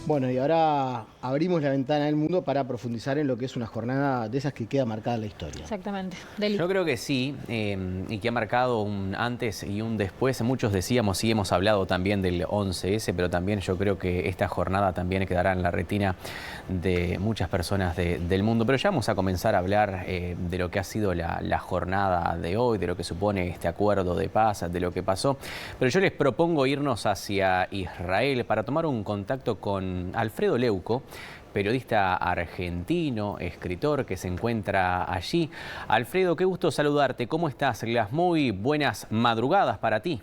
Bueno, y ahora abrimos la ventana del mundo para profundizar en lo que es una jornada de esas que queda marcada en la historia. Exactamente. Deli. Yo creo que sí, y que ha marcado un antes y un después. Muchos decíamos, sí, hemos hablado también del 11S, pero también yo creo que esta jornada también quedará en la retina de muchas personas del mundo. Pero ya vamos a comenzar a hablar de lo que ha sido la jornada de hoy, de lo que supone este acuerdo de paz, de lo que pasó. Pero yo les propongo irnos hacia Israel para tomar un contacto con Alfredo Leuco, periodista argentino, escritor que se encuentra allí. Alfredo, qué gusto saludarte. ¿Cómo estás? Las muy buenas madrugadas para ti.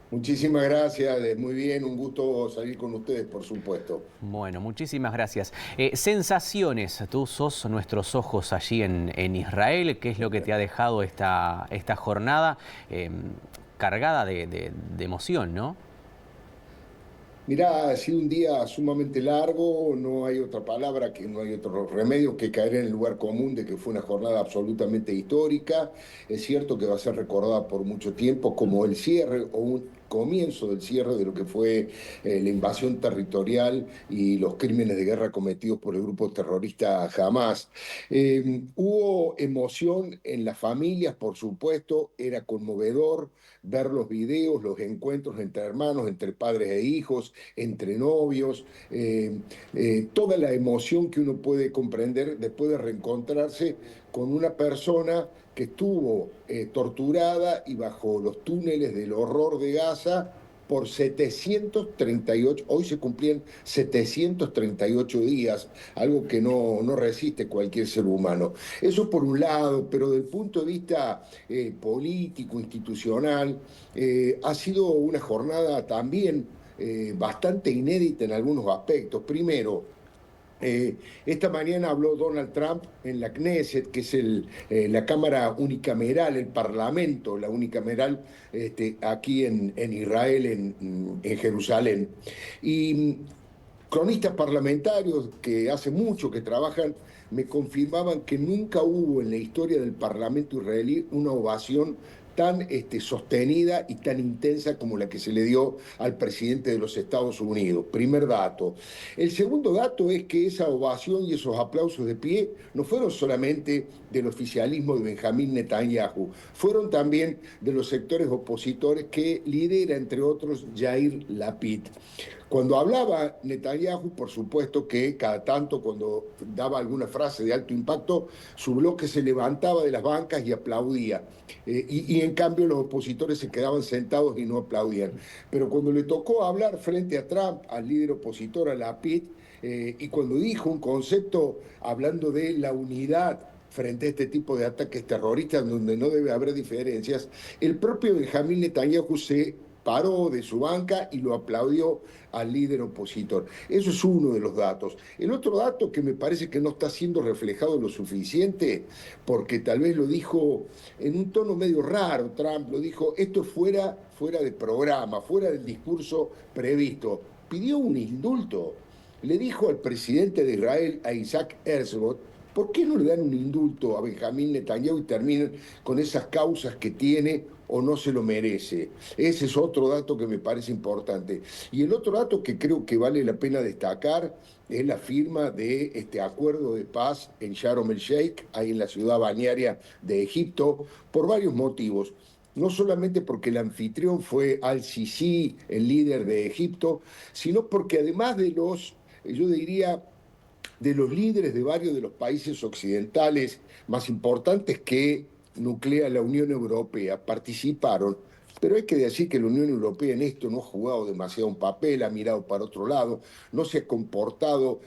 Muchísimas gracias, muy bien, un gusto salir con ustedes, por supuesto. Bueno, muchísimas gracias. Sensaciones, tú sos nuestros ojos allí en Israel. ¿Qué es lo que te ha dejado esta jornada cargada de emoción, no? Mirá, ha sido un día sumamente largo, no hay otra palabra, que no hay otro remedio que caer en el lugar común de que fue una jornada absolutamente histórica. Es cierto que va a ser recordada por mucho tiempo como el cierre o un comienzo del cierre de lo que fue la invasión territorial y los crímenes de guerra cometidos por el grupo terrorista Hamas. Hubo emoción en las familias, por supuesto, era conmovedor ver los videos, los encuentros entre hermanos, entre padres e hijos, entre novios, toda la emoción que uno puede comprender después de reencontrarse con una persona que estuvo torturada y bajo los túneles del horror de Gaza por 738, hoy se cumplían 738 días, algo que no resiste cualquier ser humano. Eso por un lado, pero desde el punto de vista político, institucional, ha sido una jornada también bastante inédita en algunos aspectos. Primero, esta mañana habló Donald Trump en la Knesset, que es la Cámara unicameral, el Parlamento, la unicameral aquí en Israel, en Jerusalén. Y cronistas parlamentarios que hace mucho que trabajan me confirmaban que nunca hubo en la historia del Parlamento israelí una ovación tan sostenida y tan intensa como la que se le dio al presidente de los Estados Unidos. Primer dato. El segundo dato es que esa ovación y esos aplausos de pie no fueron solamente del oficialismo de Benjamín Netanyahu, fueron también de los sectores opositores que lidera, entre otros, Yair Lapid. Cuando hablaba Netanyahu, por supuesto que cada tanto, cuando daba alguna frase de alto impacto, su bloque se levantaba de las bancas y aplaudía. Y en cambio los opositores se quedaban sentados y no aplaudían. Pero cuando le tocó hablar frente a Trump, al líder opositor, a Lapid, y cuando dijo un concepto hablando de la unidad frente a este tipo de ataques terroristas donde no debe haber diferencias, el propio Benjamín Netanyahu se paró de su banca y lo aplaudió al líder opositor. Eso es uno de los datos. El otro dato que me parece que no está siendo reflejado lo suficiente, porque tal vez lo dijo en un tono medio raro, Trump lo dijo, esto es fuera de programa, fuera del discurso previsto. Pidió un indulto. Le dijo al presidente de Israel, a Isaac Herzog, ¿por qué no le dan un indulto a Benjamín Netanyahu y terminan con esas causas que tiene o no se lo merece? Ese es otro dato que me parece importante. Y el otro dato que creo que vale la pena destacar es la firma de este acuerdo de paz en Sharm el Sheikh, ahí en la ciudad balnearia de Egipto, por varios motivos. No solamente porque el anfitrión fue Al-Sisi, el líder de Egipto, sino porque además de yo diría, de los líderes de varios de los países occidentales más importantes que nuclea la Unión Europea participaron, pero hay que decir que la Unión Europea en esto no ha jugado demasiado un papel, ha mirado para otro lado, no se ha comportado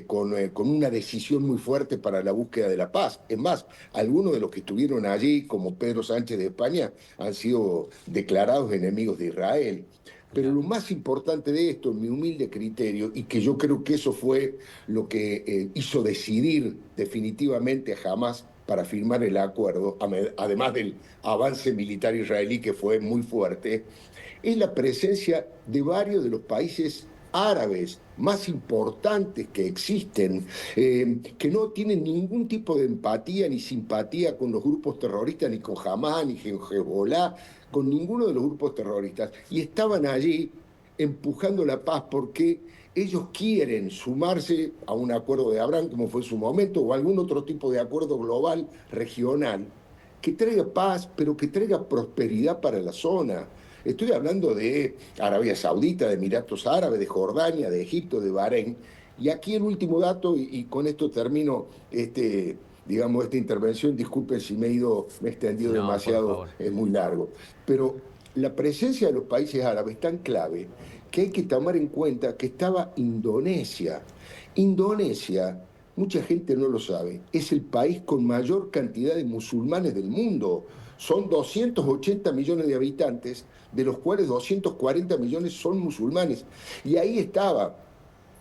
con una decisión muy fuerte para la búsqueda de la paz. Es más, algunos de los que estuvieron allí, como Pedro Sánchez de España, han sido declarados enemigos de Israel. Pero lo más importante de esto, en mi humilde criterio, y que yo creo que eso fue lo que hizo decidir definitivamente a Hamas para firmar el acuerdo, además del avance militar israelí que fue muy fuerte, es la presencia de varios de los países árabes más importantes que existen, que no tienen ningún tipo de empatía ni simpatía con los grupos terroristas, ni con Hamas, ni con Hezbollah, con ninguno de los grupos terroristas, y estaban allí empujando la paz porque ellos quieren sumarse a un acuerdo de Abraham, como fue en su momento, o algún otro tipo de acuerdo global, regional, que traiga paz, pero que traiga prosperidad para la zona. Estoy hablando de Arabia Saudita, de Emiratos Árabes, de Jordania, de Egipto, de Bahrein. Y aquí el último dato, y con esto termino digamos, esta intervención, disculpen si me he extendido No, por demasiado, favor. es muy largo, pero la presencia de los países árabes es tan clave que hay que tomar en cuenta que estaba Indonesia. Indonesia, mucha gente no lo sabe, es el país con mayor cantidad de musulmanes del mundo. Son 280 millones de habitantes, de los cuales 240 millones son musulmanes. Y ahí estaba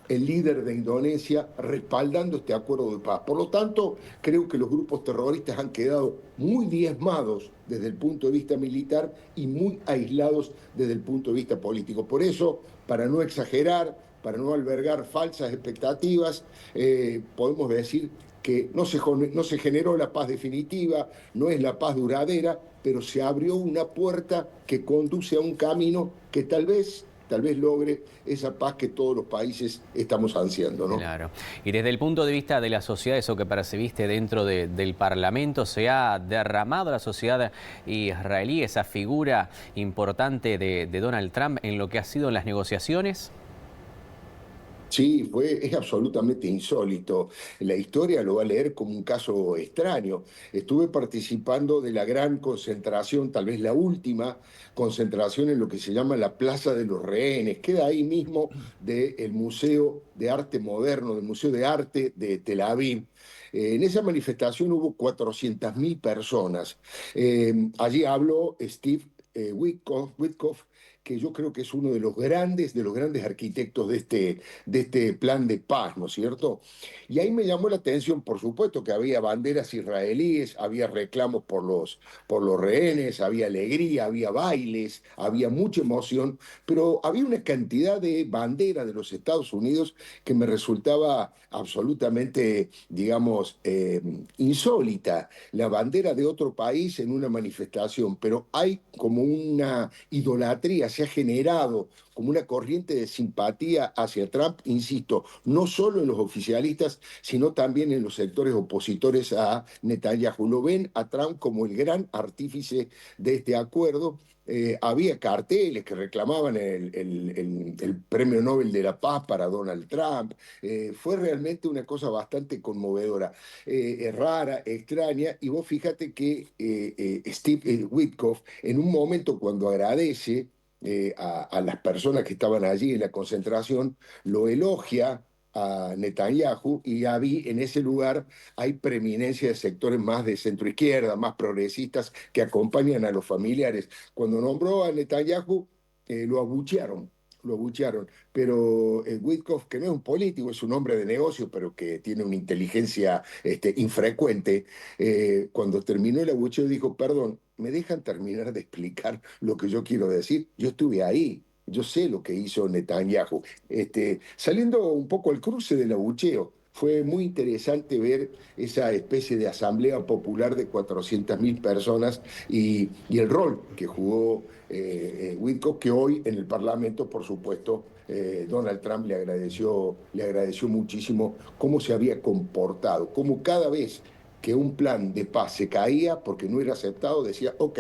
el líder de Indonesia respaldando este acuerdo de paz. Por lo tanto, creo que los grupos terroristas han quedado muy diezmados desde el punto de vista militar y muy aislados desde el punto de vista político. Por eso, para no exagerar, para no albergar falsas expectativas, podemos decir que no se generó la paz definitiva, no es la paz duradera, pero se abrió una puerta que conduce a un camino que tal vez logre esa paz que todos los países estamos ansiando, ¿no? Claro. Y desde el punto de vista de la sociedad, eso que percibiste dentro del Parlamento, ¿se ha derramado a la sociedad israelí esa figura importante de Donald Trump en lo que ha sido las negociaciones? Sí, es absolutamente insólito. La historia lo va a leer como un caso extraño. Estuve participando de la gran concentración, tal vez la última concentración en lo que se llama la Plaza de los Rehenes. Queda ahí mismo del Museo de Arte Moderno, del Museo de Arte de Tel Aviv. En esa manifestación hubo 400.000 personas. Allí habló Steve Witkoff, que yo creo que es uno de los grandes arquitectos de este plan de paz, ¿no es cierto? Y ahí me llamó la atención, por supuesto, que había banderas israelíes, había reclamos por los rehenes, había alegría, había bailes, había mucha emoción, pero había una cantidad de banderas de los Estados Unidos que me resultaba absolutamente, digamos, insólita. La bandera de otro país en una manifestación, pero hay como una idolatría, se ha generado como una corriente de simpatía hacia Trump, insisto, no solo en los oficialistas, sino también en los sectores opositores a Netanyahu. Lo ven a Trump como el gran artífice de este acuerdo. Había carteles que reclamaban el Premio Nobel de la Paz para Donald Trump. Fue realmente una cosa bastante conmovedora, rara, extraña. Y vos fíjate que Steve Witkoff, en un momento cuando agradece a las personas que estaban allí en la concentración, lo elogia a Netanyahu y en ese lugar hay preeminencia de sectores más de centroizquierda, más progresistas que acompañan a los familiares. Cuando nombró a Netanyahu, lo abuchearon. Lo abuchearon, pero Witkoff, que no es un político, es un hombre de negocios, pero que tiene una inteligencia infrecuente, cuando terminó el abucheo dijo, perdón, ¿me dejan terminar de explicar lo que yo quiero decir? Yo estuve ahí, yo sé lo que hizo Netanyahu. Saliendo un poco al cruce del abucheo, fue muy interesante ver esa especie de asamblea popular de 400.000 personas y el rol que jugó Witkoff, que hoy en el Parlamento, por supuesto, Donald Trump le agradeció muchísimo cómo se había comportado, cómo cada vez que un plan de paz se caía porque no era aceptado, decía, ok,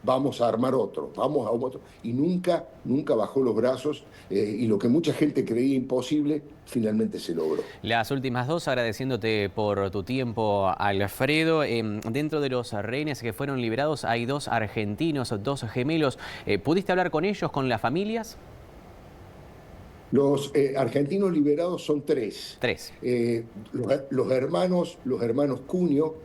vamos a armar otro, vamos a otro. Y nunca bajó los brazos y lo que mucha gente creía imposible, finalmente se logró. Las últimas dos, agradeciéndote por tu tiempo, Alfredo. Dentro de los rehenes que fueron liberados hay dos argentinos, dos gemelos. ¿Pudiste hablar con ellos, con las familias? Los argentinos liberados son tres. Tres. Los hermanos Cunio,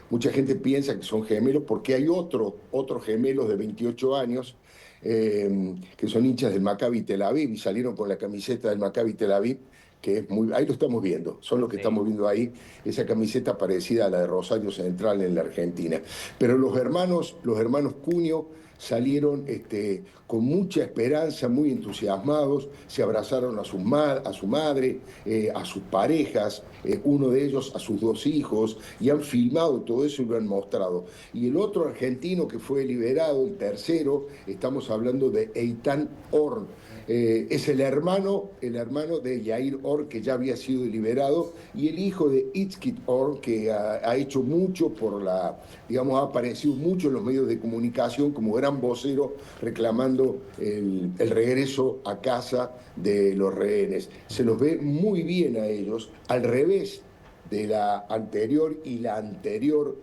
mucha gente piensa que son gemelos porque hay otros gemelos de 28 años que son hinchas del Maccabi Tel Aviv y salieron con la camiseta del Maccabi Tel Aviv, que es muy, ahí lo estamos viendo, son los que Sí. estamos viendo ahí, esa camiseta parecida a la de Rosario Central en la Argentina. Pero los hermanos Cunio salieron con mucha esperanza, muy entusiasmados, se abrazaron a su madre, a sus parejas, uno de ellos a sus dos hijos, y han filmado todo eso y lo han mostrado. Y el otro argentino que fue liberado, el tercero, estamos hablando de Eitan Horn. Es el hermano de Yair Or, que ya había sido liberado, y el hijo de Itzkit Or, que ha hecho mucho digamos, ha aparecido mucho en los medios de comunicación como gran vocero reclamando el regreso a casa de los rehenes. Se los ve muy bien a ellos, al revés de la anterior y la anterior,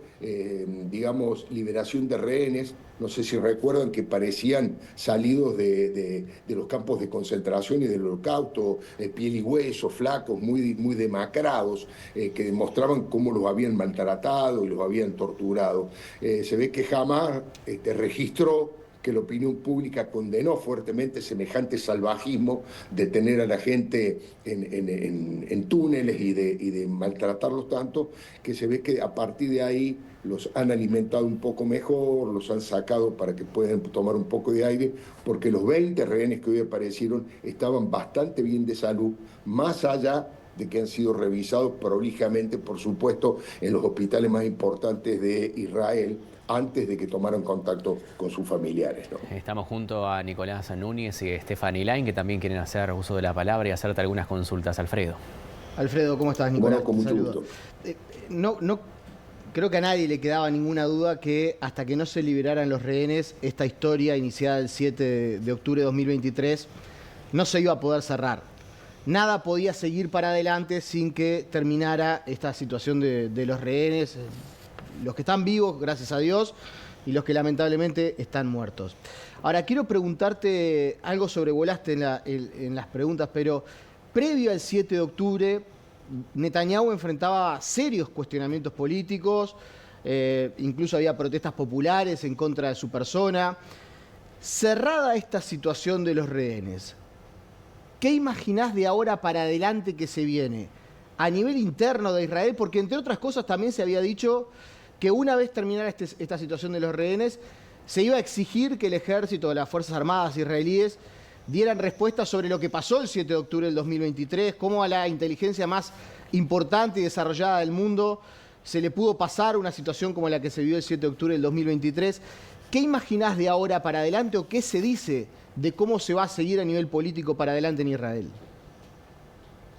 digamos, liberación de rehenes. No sé si recuerdan que parecían salidos de los campos de concentración y del holocausto, piel y hueso, flacos, muy demacrados, que demostraban cómo los habían maltratado y los habían torturado. Se ve que jamás registró que la opinión pública condenó fuertemente semejante salvajismo de tener a la gente en túneles y de maltratarlos tanto, que se ve que a partir de ahí los han alimentado un poco mejor, los han sacado para que puedan tomar un poco de aire, porque los 20 rehenes que hoy aparecieron estaban bastante bien de salud, más allá de que han sido revisados prolijamente, por supuesto, en los hospitales más importantes de Israel, antes de que tomaran contacto con sus familiares, ¿no? Estamos junto a Nicolás Núñez y Stephanie Lain, que también quieren hacer uso de la palabra y hacerte algunas consultas. Alfredo. Alfredo, ¿cómo estás, Nicolás? Bueno, con mucho gusto. No creo que a nadie le quedaba ninguna duda que hasta que no se liberaran los rehenes, esta historia iniciada el 7 de octubre de 2023 no se iba a poder cerrar. Nada podía seguir para adelante sin que terminara esta situación de los rehenes, los que están vivos, gracias a Dios, y los que lamentablemente están muertos. Ahora, quiero preguntarte algo, sobrevolaste en las preguntas, pero previo al 7 de octubre, Netanyahu enfrentaba serios cuestionamientos políticos, incluso había protestas populares en contra de su persona. Cerrada esta situación de los rehenes, ¿qué imaginás de ahora para adelante que se viene? A nivel interno de Israel, porque entre otras cosas también se había dicho que una vez terminara esta situación de los rehenes, se iba a exigir que el ejército, las Fuerzas Armadas israelíes, dieran respuestas sobre lo que pasó el 7 de octubre del 2023, cómo a la inteligencia más importante y desarrollada del mundo se le pudo pasar una situación como la que se vio el 7 de octubre del 2023. ¿Qué imaginás de ahora para adelante o qué se dice de cómo se va a seguir a nivel político para adelante en Israel?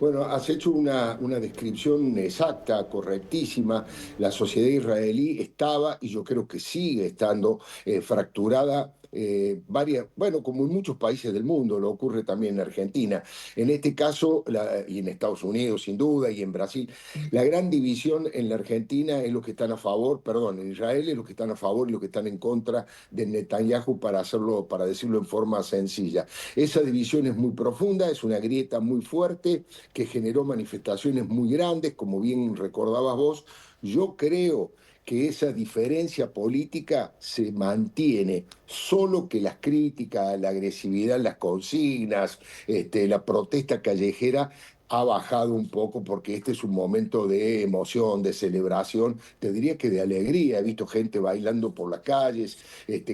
Bueno, has hecho una descripción exacta, correctísima. La sociedad israelí estaba, y yo creo que sigue estando, fracturada. Bueno, como en muchos países del mundo, lo ocurre también en Argentina. En este caso, y en Estados Unidos, sin duda, y en Brasil, la gran división en la Argentina es los que están a favor, perdón, en Israel es los que están a favor y los que están en contra de Netanyahu, para decirlo en forma sencilla. Esa división es muy profunda, es una grieta muy fuerte, que generó manifestaciones muy grandes, como bien recordabas vos. Yo creo que esa diferencia política se mantiene, solo que las críticas, la agresividad, las consignas, la protesta callejera ha bajado un poco, porque este es un momento de emoción, de celebración, te diría que de alegría. He visto gente bailando por las calles,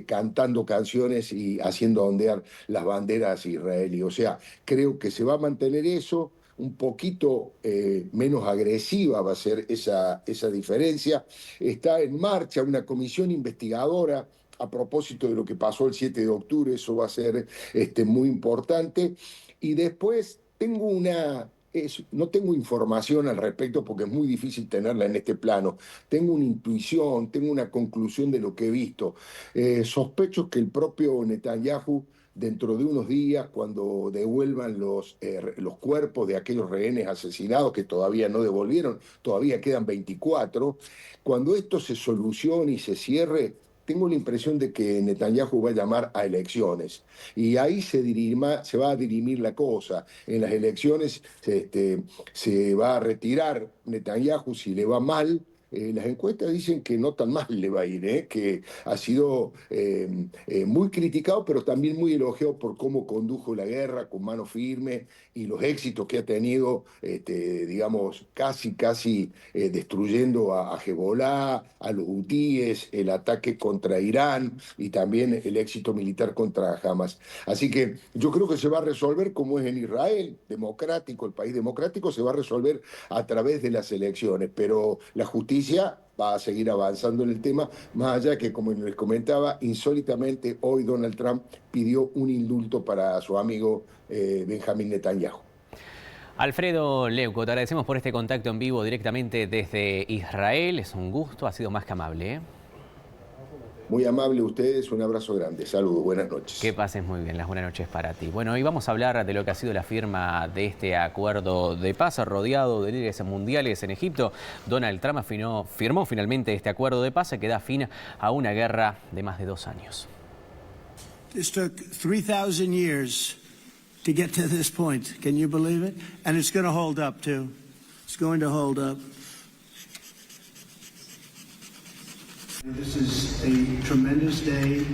cantando canciones y haciendo ondear las banderas israelíes. O sea, creo que se va a mantener eso. Un poquito menos agresiva va a ser esa diferencia. Está en marcha una comisión investigadora a propósito de lo que pasó el 7 de octubre, eso va a ser muy importante. Y después no tengo información al respecto, porque es muy difícil tenerla en este plano. Tengo una intuición, tengo una conclusión de lo que he visto. Sospecho que el propio Netanyahu, dentro de unos días, cuando devuelvan los cuerpos de aquellos rehenes asesinados que todavía no devolvieron, todavía quedan 24, cuando esto se solucione y se cierre, tengo la impresión de que Netanyahu va a llamar a elecciones, y ahí se va a dirimir la cosa. En las elecciones se va a retirar Netanyahu si le va mal. Las encuestas dicen que no tan mal le va a ir, que ha sido muy criticado, pero también muy elogiado por cómo condujo la guerra con mano firme, y los éxitos que ha tenido, digamos, casi destruyendo a Hezbolá, a los hutíes, el ataque contra Irán y también el éxito militar contra Hamas. Así que yo creo que se va a resolver como es en Israel, democrático, el país democrático, se va a resolver a través de las elecciones, pero la justicia va a seguir avanzando en el tema, más allá que, como les comentaba, insólitamente hoy Donald Trump pidió un indulto para su amigo Benjamín Netanyahu. Alfredo Leuco, te agradecemos por este contacto en vivo directamente desde Israel. Es un gusto, ha sido más que amable, ¿eh? Muy amable ustedes, un abrazo grande. Saludos, buenas noches. Que pases muy bien, las buenas noches para ti. Bueno, y vamos a hablar de lo que ha sido la firma de este acuerdo de paz rodeado de líderes mundiales en Egipto. Donald Trump firmó finalmente este acuerdo de paz que da fin a una guerra de más de 2 años. This took 3,000 years to get to this point. Can you believe it? And it's going to hold up too. It's going to hold up. This is a tremendous day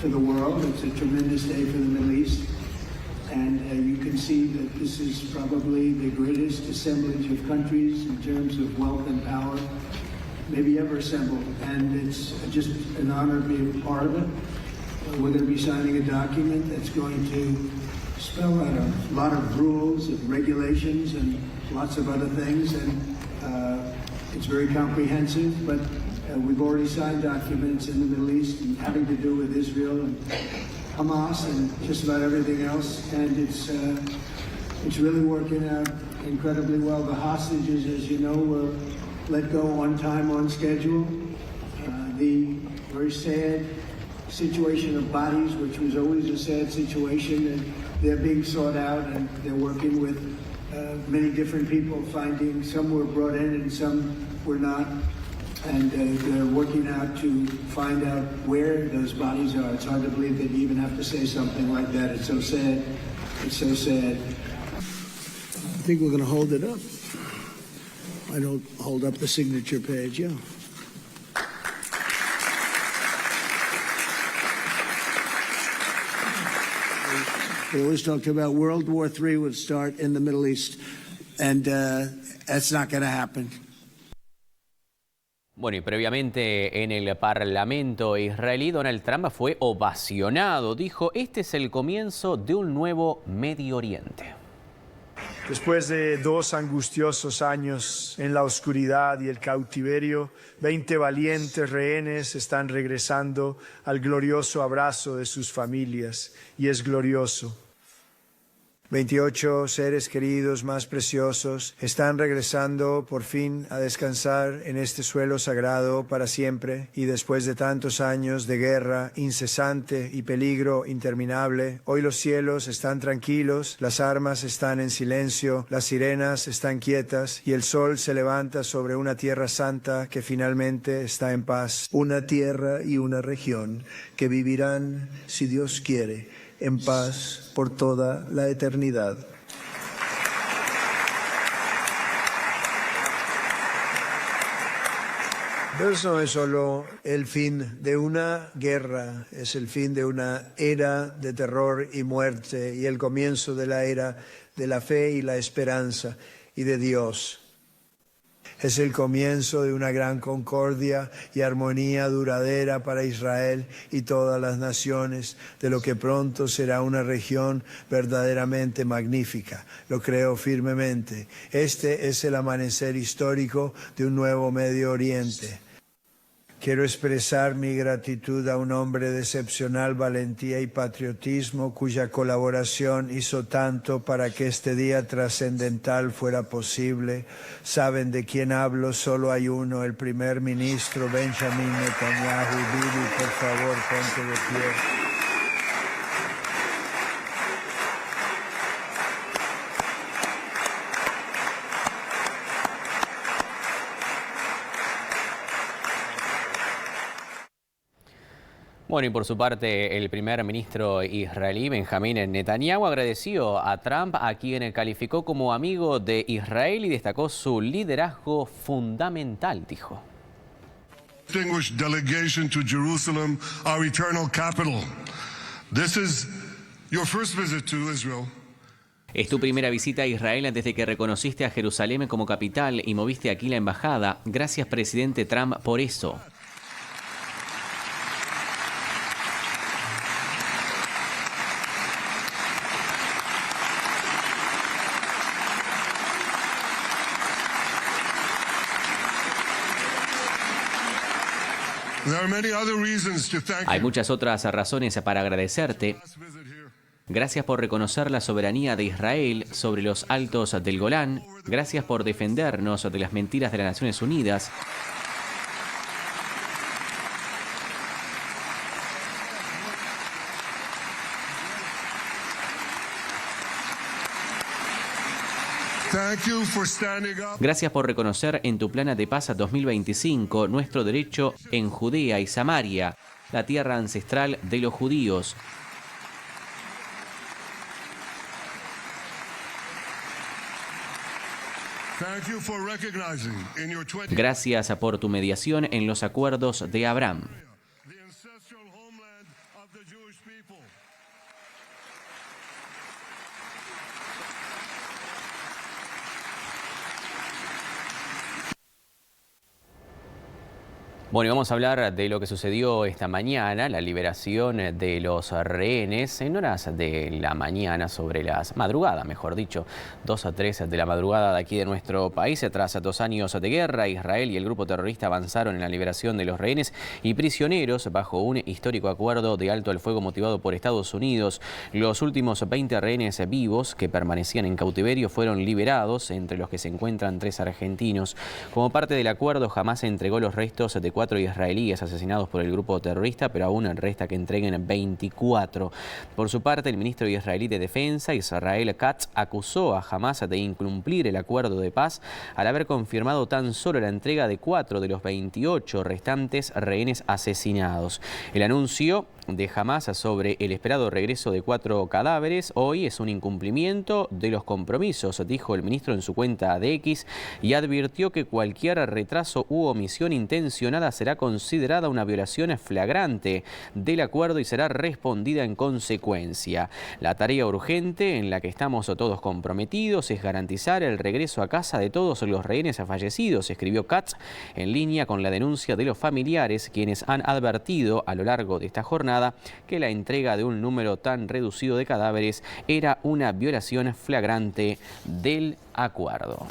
for the world. It's a tremendous day for the Middle East. And you can see that this is probably the greatest assemblage of countries in terms of wealth and power maybe ever assembled. And it's just an honor to be a part of it. We're going to be signing a document that's going to spell out a lot of rules and regulations and lots of other things. And it's very comprehensive, but we've already signed documents in the Middle East and having to do with Israel and Hamas and just about everything else. And it's really working out incredibly well. The hostages, as you know, were let go on time, on schedule. The very sad situation of bodies, which was always a sad situation, and they're being sought out, and they're working with many different people, finding some were brought in and some were not. And they're working out to find out where those bodies are. It's hard to believe that you even have to say something like that. It's so sad. It's so sad. I think we're going to hold it up. I don't hold up the signature page, yeah. We always talked about World War III would start in the Middle East, and that's not going to happen. Bueno, y previamente en el Parlamento israelí, Donald Trump fue ovacionado. Dijo, este es el comienzo de un nuevo Medio Oriente. Después de 2 angustiosos años en la oscuridad y el cautiverio, 20 valientes rehenes están regresando al glorioso abrazo de sus familias, y es glorioso. 28 seres queridos más preciosos están regresando por fin a descansar en este suelo sagrado para siempre, y después de tantos años de guerra incesante y peligro interminable, hoy los cielos están tranquilos, las armas están en silencio, las sirenas están quietas y el sol se levanta sobre una tierra santa que finalmente está en paz. Una tierra y una región que vivirán, si Dios quiere, en paz por toda la eternidad. Pero eso no es solo el fin de una guerra, es el fin de una era de terror y muerte y el comienzo de la era de la fe y la esperanza y de Dios. Es el comienzo de una gran concordia y armonía duradera para Israel y todas las naciones, de lo que pronto será una región verdaderamente magnífica. Lo creo firmemente. Este es el amanecer histórico de un nuevo Medio Oriente. Quiero expresar mi gratitud a un hombre de excepcional valentía y patriotismo cuya colaboración hizo tanto para que este día trascendental fuera posible. Saben de quién hablo, solo hay uno, el primer ministro Benjamín Netanyahu. Bibi, por favor, ponte de pie. Bueno, y por su parte, el primer ministro israelí, Benjamín Netanyahu, agradeció a Trump, a quien calificó como amigo de Israel y destacó su liderazgo fundamental, dijo. Distinguished delegation to Jerusalem, our eternal capital. This is your first visit to Israel. Es tu primera visita a Israel desde que reconociste a Jerusalén como capital y moviste aquí la embajada. Gracias, presidente Trump, por eso. There are many other reasons to thank Hay you. muchas otras razones para agradecerte. Gracias por reconocer la soberanía de Israel sobre los altos del Golán. Gracias por defendernos de las mentiras de las Naciones Unidas. Thank you for standing up. Gracias por reconocer en tu Plan de Paz 2025 nuestro derecho en Judea y Samaria, la tierra ancestral de los judíos. Thank you for recognizing in your 20 Gracias por tu mediación en los acuerdos de Abraham. the ancestral homeland of the Jewish people. Bueno, y vamos a hablar de lo que sucedió esta mañana, la liberación de los rehenes en horas de la mañana, sobre las madrugadas, mejor dicho, 2 a 3 de la madrugada de aquí de nuestro país. Tras 2 años de guerra, Israel y el grupo terrorista avanzaron en la liberación de los rehenes y prisioneros bajo un histórico acuerdo de alto al fuego motivado por Estados Unidos. Los últimos 20 rehenes vivos que permanecían en cautiverio fueron liberados, entre los que se encuentran 3 argentinos. Como parte del acuerdo, Hamás entregó los restos de 4 israelíes asesinados por el grupo terrorista, pero aún resta que entreguen 24. Por su parte, el ministro israelí de Defensa, Israel Katz, acusó a Hamás de incumplir el acuerdo de paz al haber confirmado tan solo la entrega de 4 de los 28 restantes rehenes asesinados. El anuncio de Hamás sobre el esperado regreso de 4 cadáveres hoy es un incumplimiento de los compromisos, dijo el ministro en su cuenta de X, y advirtió que cualquier retraso u omisión intencionada será considerada una violación flagrante del acuerdo y será respondida en consecuencia. La tarea urgente en la que estamos todos comprometidos es garantizar el regreso a casa de todos los rehenes fallecidos, escribió Katz, en línea con la denuncia de los familiares, quienes han advertido a lo largo de esta jornada que la entrega de un número tan reducido de cadáveres era una violación flagrante del acuerdo.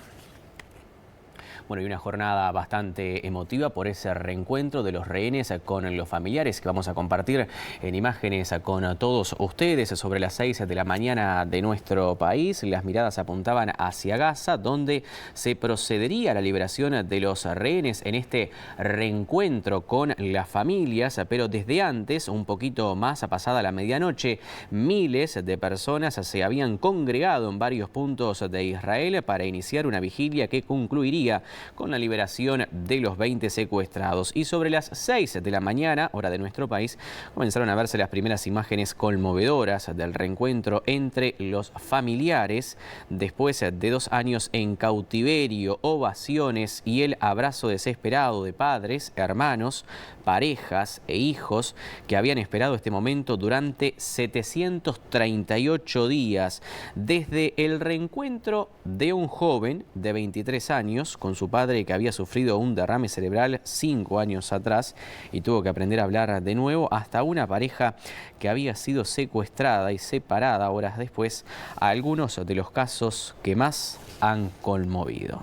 Bueno, y una jornada bastante emotiva por ese reencuentro de los rehenes con los familiares que vamos a compartir en imágenes con todos ustedes. Sobre las 6 de la mañana de nuestro país, las miradas apuntaban hacia Gaza, donde se procedería a la liberación de los rehenes en este reencuentro con las familias, pero desde antes, un poquito más pasada la medianoche, miles de personas se habían congregado en varios puntos de Israel para iniciar una vigilia que concluiría con la liberación de los 20 secuestrados. Y sobre las 6 de la mañana, hora de nuestro país, comenzaron a verse las primeras imágenes conmovedoras del reencuentro entre los familiares después de 2 años en cautiverio, ovaciones y el abrazo desesperado de padres, hermanos, parejas e hijos que habían esperado este momento durante 738 días. Desde el reencuentro de un joven de 23 años con su padre, que había sufrido un derrame cerebral 5 años atrás y tuvo que aprender a hablar de nuevo, hasta una pareja que había sido secuestrada y separada horas después, a algunos de los casos que más han conmovido.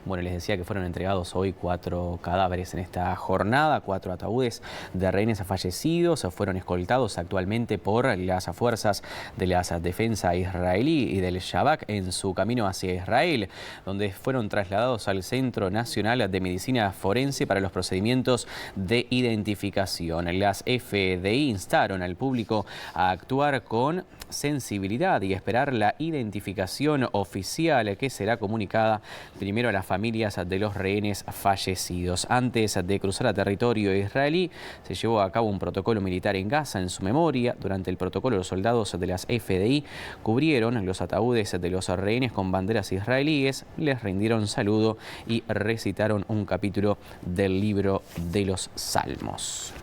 Bueno, les decía que fueron entregados hoy 4 cadáveres en esta jornada, 4 ataúdes de rehenes fallecidos fueron escoltados actualmente por las fuerzas de la defensa israelí y del Shabak en su camino hacia Israel, donde fueron trasladados al Centro Nacional de Medicina Forense para los procedimientos de identificación. Las FDI instaron al público a actuar con sensibilidad y esperar la identificación oficial que será comunicada primero a las familias de los rehenes fallecidos. Antes de cruzar a territorio israelí, se llevó a cabo un protocolo militar en Gaza en su memoria. Durante el protocolo, los soldados de las FDI cubrieron los ataúdes de los rehenes con banderas israelíes, les rindieron saludo y recitaron un capítulo del libro de los Salmos.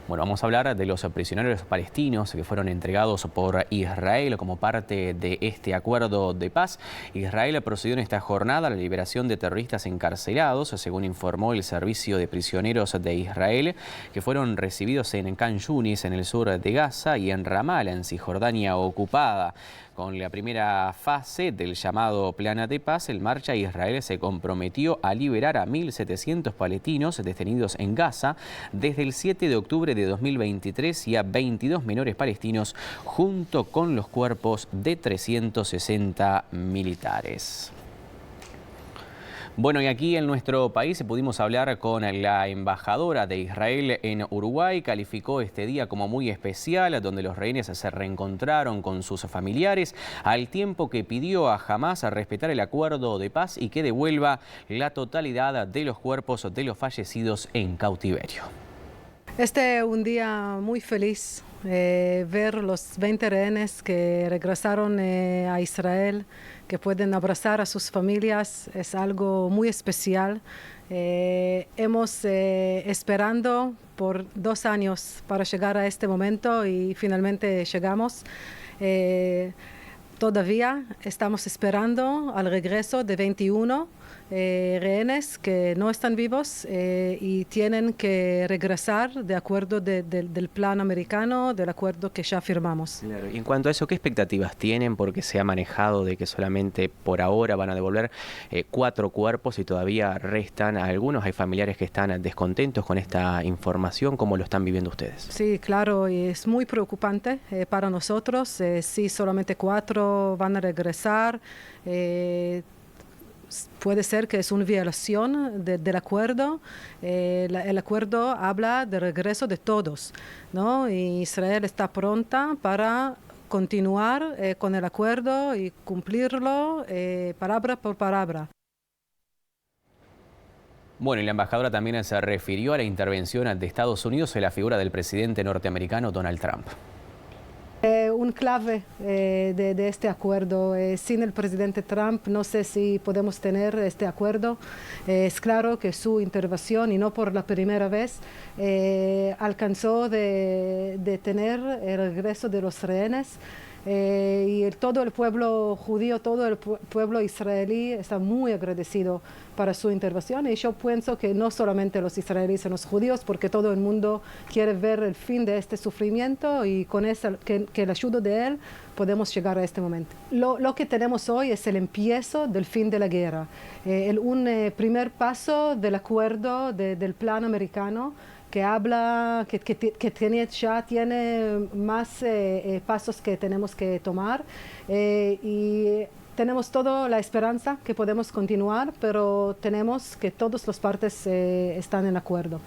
Bueno, vamos a hablar de los prisioneros palestinos que fueron entregados por Israel como parte de este acuerdo de paz. Israel procedió en esta jornada a la liberación de terroristas encarcelados, según informó el Servicio de Prisioneros de Israel, que fueron recibidos en Khan Yunis, en el sur de Gaza, y en Ramallah, en Cisjordania ocupada. Con la primera fase del llamado Plan de Paz en marcha, Israel se comprometió a liberar a 1.700 palestinos detenidos en Gaza desde el 7 de octubre de 2023 y a 22 menores palestinos junto con los cuerpos de 360 militares. Bueno, y aquí en nuestro país pudimos hablar con la embajadora de Israel en Uruguay. Calificó este día como muy especial, donde los rehenes se reencontraron con sus familiares, al tiempo que pidió a Hamás a respetar el acuerdo de paz y que devuelva la totalidad de los cuerpos de los fallecidos en cautiverio. Este es un día muy feliz, ver los 20 rehenes que regresaron a Israel, que pueden abrazar a sus familias, es algo muy especial. Hemos esperando por 2 años para llegar a este momento y finalmente llegamos. Todavía estamos esperando al regreso de 21 rehenes que no están vivos y tienen que regresar de acuerdo del plan americano, del acuerdo que ya firmamos. Claro. Y en cuanto a eso, ¿qué expectativas tienen? Porque se ha manejado de que solamente por ahora van a devolver 4 cuerpos y todavía restan algunos. Hay familiares que están descontentos con esta información. ¿Cómo lo están viviendo ustedes? Sí, claro, y es muy preocupante para nosotros. Si solamente 4 van a regresar, puede ser que es una violación del acuerdo. El acuerdo habla de regreso de todos, ¿no? Y Israel está pronta para continuar con el acuerdo y cumplirlo palabra por palabra. Bueno, y la embajadora también se refirió a la intervención de Estados Unidos en la figura del presidente norteamericano Donald Trump. Un clave de este acuerdo. Sin el presidente Trump no sé si podemos tener este acuerdo. Es claro que su intervención, y no por la primera vez, alcanzó de tener el regreso de los rehenes. Y todo el pueblo judío, todo el pueblo israelí está muy agradecido para su intervención, y yo pienso que no solamente los israelíes y los judíos, porque todo el mundo quiere ver el fin de este sufrimiento, y con que la ayuda de él podemos llegar a este momento. Lo que tenemos hoy es el empiezo del fin de la guerra, un primer paso del acuerdo del plan americano, que habla, ya tiene más pasos que tenemos que tomar, y tenemos toda la esperanza que podemos continuar, pero tenemos que todas las partes están en acuerdo.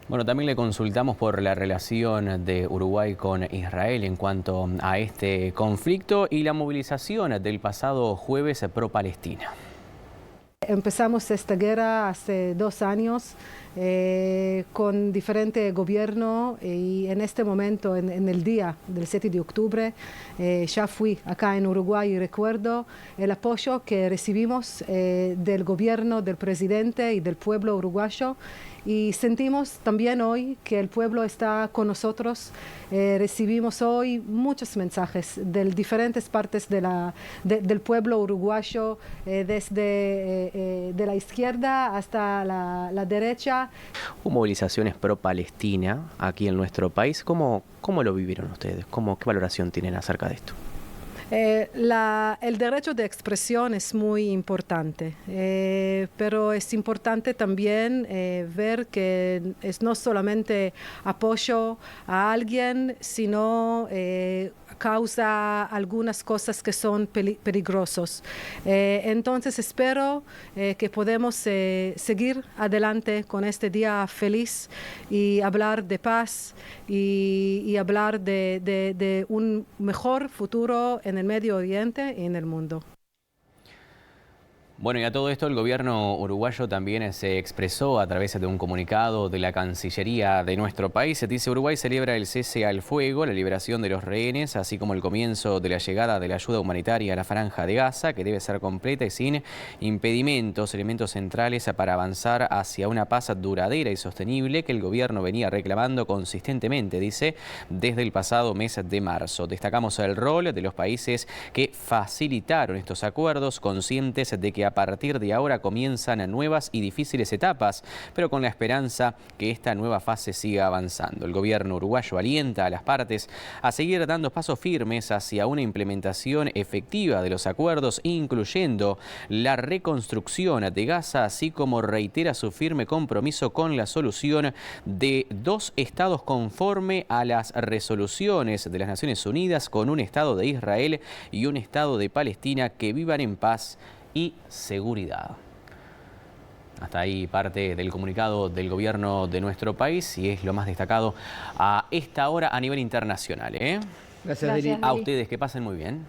Bueno, también le consultamos por la relación de Uruguay con Israel en cuanto a este conflicto y la movilización del pasado jueves pro-Palestina. Empezamos esta guerra hace 2 años con diferentes gobiernos, y en este momento, en el día del 7 de octubre, ya fui acá en Uruguay y recuerdo el apoyo que recibimos del gobierno, del presidente y del pueblo uruguayo. Y sentimos también hoy que el pueblo está con nosotros. Recibimos hoy muchos mensajes de diferentes partes del pueblo uruguayo, desde de la izquierda hasta la derecha. Hubo movilizaciones pro-Palestina aquí en nuestro país. ¿Cómo lo vivieron ustedes? ¿Qué valoración tienen acerca de esto? El derecho de expresión es muy importante, pero es importante también ver que es no solamente apoyo a alguien, sino causa algunas cosas que son peligrosas. Entonces espero que podamos seguir adelante con este día feliz y hablar de paz y hablar de un mejor futuro en el Medio Oriente y en el mundo. Bueno, y a todo esto el gobierno uruguayo también se expresó a través de un comunicado de la Cancillería de nuestro país. Dice: Uruguay celebra el cese al fuego, la liberación de los rehenes, así como el comienzo de la llegada de la ayuda humanitaria a la Franja de Gaza, que debe ser completa y sin impedimentos, elementos centrales para avanzar hacia una paz duradera y sostenible que el gobierno venía reclamando consistentemente, dice, desde el pasado mes de marzo. Destacamos el rol de los países que facilitaron estos acuerdos, conscientes de que a partir de ahora comienzan nuevas y difíciles etapas, pero con la esperanza que esta nueva fase siga avanzando. El gobierno uruguayo alienta a las partes a seguir dando pasos firmes hacia una implementación efectiva de los acuerdos, incluyendo la reconstrucción de Gaza, así como reitera su firme compromiso con la solución de 2 estados conforme a las resoluciones de las Naciones Unidas, con un Estado de Israel y un Estado de Palestina que vivan en paz y seguridad. Hasta ahí parte del comunicado del gobierno de nuestro país y es lo más destacado a esta hora a nivel internacional. Gracias, Deli. A ustedes, que pasen muy bien.